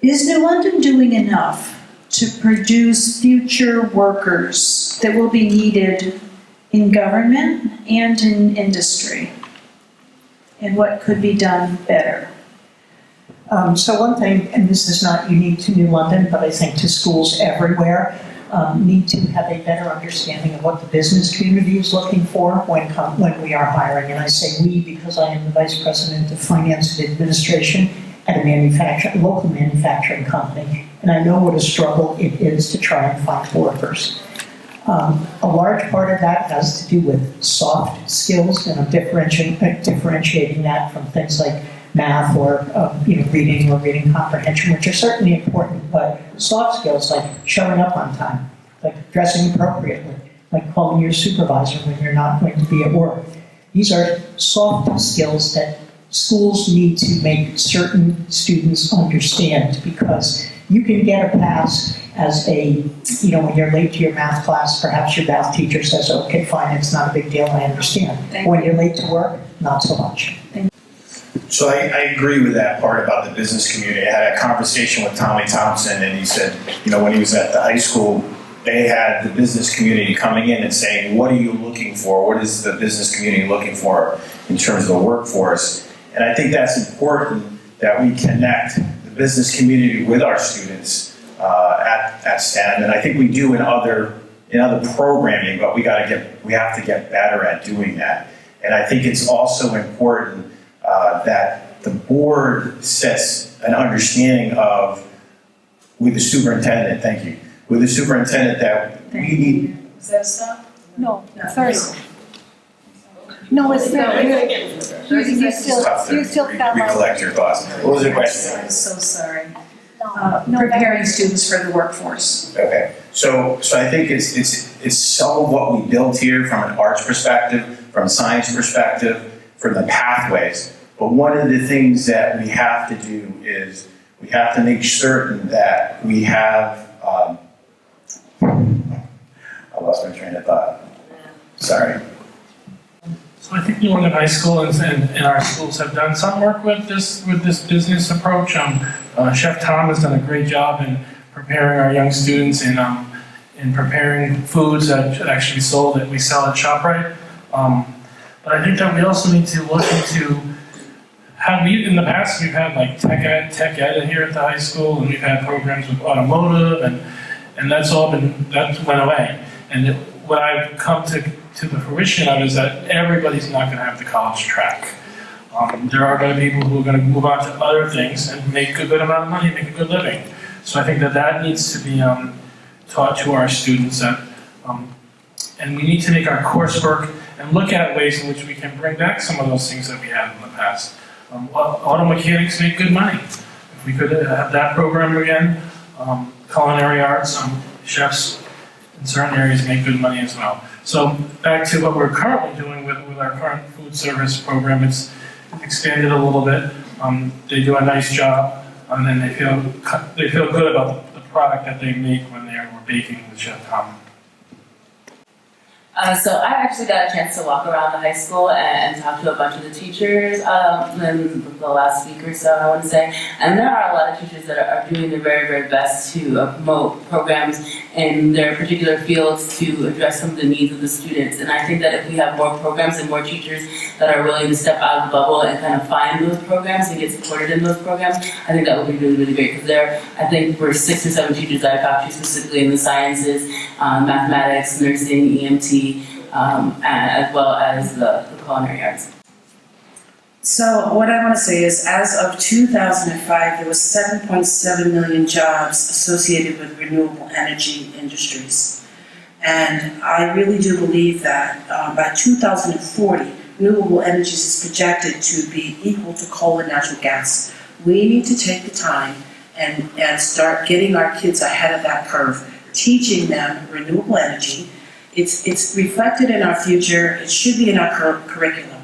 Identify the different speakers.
Speaker 1: Is New London doing enough to produce future workers that will be needed in government and in industry? And what could be done better?
Speaker 2: So one thing, and this is not unique to New London, but I think to schools everywhere, need to have a better understanding of what the business community is looking for when we are hiring. And I say we because I am the Vice President of Finance and Administration at a local manufacturing company. And I know what a struggle it is to try and find workers. A large part of that has to do with soft skills, and I'm differentiating that from things like math or reading or reading comprehension, which are certainly important, but soft skills like showing up on time, like dressing appropriately, like calling your supervisor when you're not going to be at work. These are soft skills that schools need to make certain students understand, because you can get a pass as when you're late to your math class, perhaps your math teacher says, okay, fine, it's not a big deal, I understand. When you're late to work, not so much.
Speaker 3: So I agree with that part about the business community. I had a conversation with Tommy Thompson, and he said, when he was at the high school, they had the business community coming in and saying, what are you looking for? What is the business community looking for in terms of the workforce? And I think that's important that we connect the business community with our students at STEM. And I think we do in other programming, but we have to get better at doing that. And I think it's also important that the board sets an understanding with the superintendent, with the superintendent that we need.
Speaker 4: Is that a stop?
Speaker 5: No, Thursday. No, it's not. You still found
Speaker 3: We collect your thoughts. What was the question?
Speaker 1: I'm so sorry.
Speaker 5: No,
Speaker 1: Preparing students for the workforce.
Speaker 3: Okay, so I think it's some of what we built here from an arts perspective, from a science perspective, from the pathways. But one of the things that we have to do is we have to make certain that we have, I lost my train of thought. Sorry.
Speaker 6: So I think New London High School and our schools have done some work with this business approach. Chef Tom has done a great job in preparing our young students in preparing foods that actually sold that we sell at ShopRite. But I think that we also need to look into in the past we've had like tech ed here at the high school, and we've had programs with automotive, and that went away. And what I've come to the fruition of is that everybody's not going to have the college track. There are going to be people who are going to move on to other things and make a good amount of money, make a good living. So I think that needs to be taught to our students, and we need to make our coursework and look at ways in which we can bring back some of those things that we had in the past. Auto mechanics make good money. If we could have that program again, culinary arts, chefs in certain areas make good money as well. So back to what we're currently doing with our current food service program, it's expanded a little bit. They do a nice job, and then they feel good about the product that they make when they are baking with Chef Tom.
Speaker 4: So I actually got a chance to walk around the high school and talk to a bunch of the teachers in the last week or so, I want to say. And there are a lot of teachers that are doing their very, very best to promote programs in their particular fields to address some of the needs of the students. And I think that if we have more programs and more teachers that are willing to step out of the bubble and kind of find those programs and get supported in those programs, I think that would be really, really great. Because I think we're 6 or 7 teachers that I talked to specifically in the sciences, mathematics, nursing, EMT, as well as the culinary arts.
Speaker 7: So what I want to say is, as of 2005, there was 7.7 million jobs associated with renewable energy industries. And I really do believe that by 2040, renewable energies is projected to be equal to coal and natural gas. We need to take the time and start getting our kids ahead of that curve, teaching them renewable energy. It's reflected in our future. It should be in our curriculum.